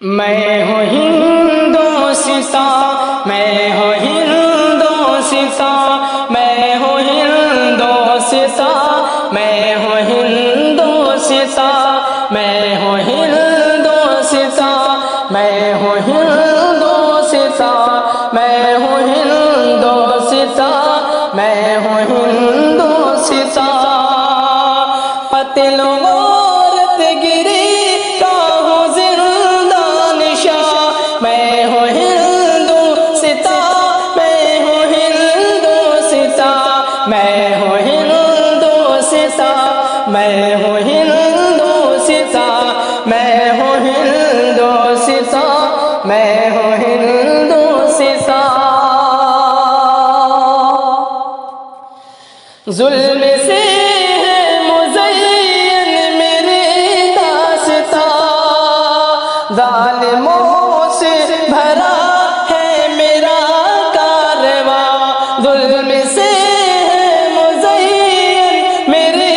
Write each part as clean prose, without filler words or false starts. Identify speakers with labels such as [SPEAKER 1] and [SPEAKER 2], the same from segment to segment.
[SPEAKER 1] میں ہوں ہندوستاں، میں ہوں ہندوستاں، میں ہوں ہندوستاں، میں ہوں ہندوستاں، میں ہوں ہندوستاں، میں ہوں ہندوستاں، میں ہوں ہندوستاں، میں ہوں ہندوستاں، قتل غارت گری کا ہوں زندہ نشاں، میں ہوں ہندوستاں، میں ہوں ہندوستاں، میں ہوں ہندوستاں، میں ہوں ہندوستاں، میں ہوں ہندوستاں، میں ہوں ہندوستاں، ظلم سے ہے مزین میرے داستاں، ظالموں سے بھرا ہے میرا کارواں، ظلم سے ہے مزین میرے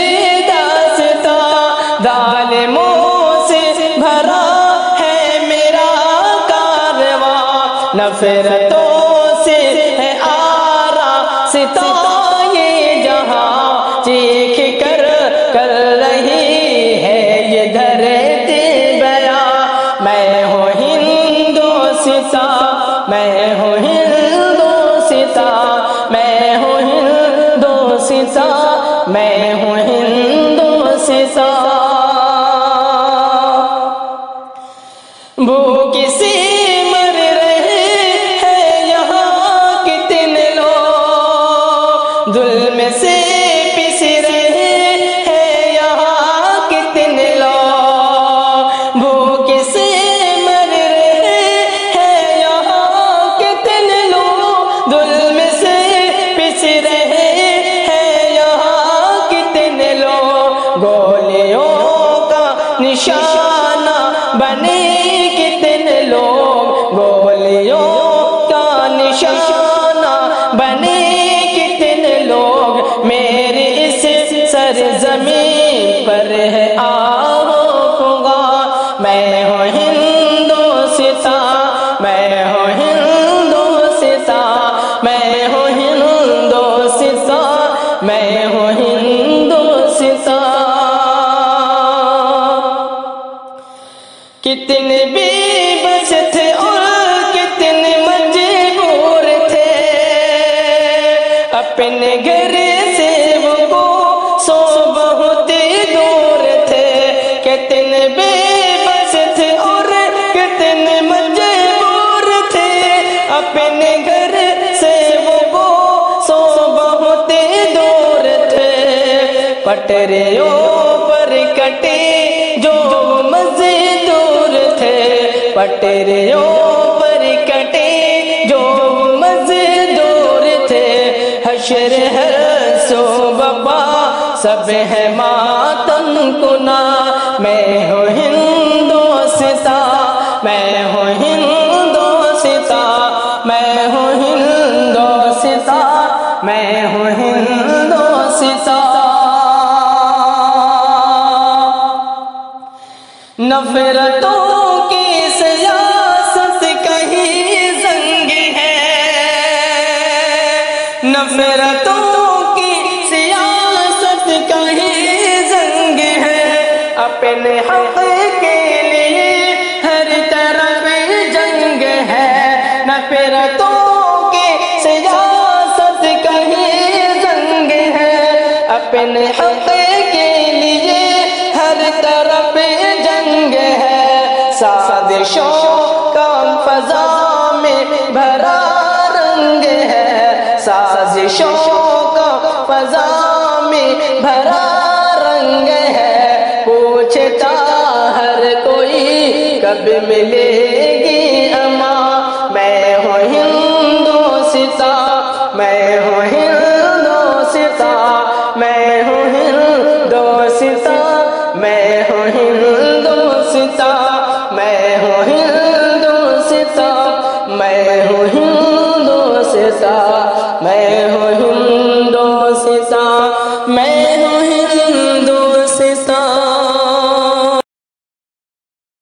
[SPEAKER 1] داستاں، ظالموں سے بھرا ہے میرا کارواں، نفرتوں سے ہے آراستہ یہ جہاں، چیخ کر کر رہی ہے یہ دھرتی بیاں، میں ہوں ہندوستاں، میں ہوں ہندوستاں، میں ہوں ہندوستاں، میں ہوں ہندوستاں، بھوک سے مر رہے ہیں یہاں کتنے لوگ، ظلم سے پس رہے ہیں یہاں کتنے لوگ، بھوک سے مر رہے ہیں یہاں کتنے لوگ، ظلم سے پس رہے ہیں یہاں کتنے لوگ، گولیوں کا نشانہ بنے کتنے لوگ، گولیوں کا نشانہ بنے کتنے لوگ، میری اس سرزمین پر ہے آہ و فغاں، میں ہوں ہندوستاں، میں ہوں ہندوستاں، میں ہوں ہندوستاں، میں ہوں ہندوستاں، کتنے بے بس تھے اور کتنے مجبور تھے، اپنے گھر سے وہ کو سو بہت دور تھے، کتنے بے بس تھے اور کتنے مجبور تھے، اپنے گھر سے وہ کو سو بہت دور تھے، پٹریوں پر کٹے جو مزدور تھے، پٹریوں پر کٹے جو مزدور تھے، حشر ہر سو بپا سب ہے ماتم کنا، میں ہوں ہندوستاں، میں ہوں ہندوستاں، میں ہوں ہندوستاں، میں ہوں ہندوستاں، نفرتوں کی سیاست کہیں زنگ ہے، نفرتوں کی سیاست کہیں زنگ ہے، اپنے حق کے لیے ہر طرف جنگ ہے، نفرتوں کی سیاست کہیں زنگ ہے، اپنے حق کے لیے ہر طرف جنگ ہے، سازشوں کا فضا میں بھرا رنگ ہے، سازشوں کا فضا میں بھرا رنگ ہے، پوچھتا ہر کوئی کب ملے گی امان، میں ہوں ہندوستاں، میں ہوں ہندوستاں، میں ہوں ہندوستاں، میں ہوں ہندوستاں، میں ہوں ہندوستاں، میں ہوں ہندوستاں۔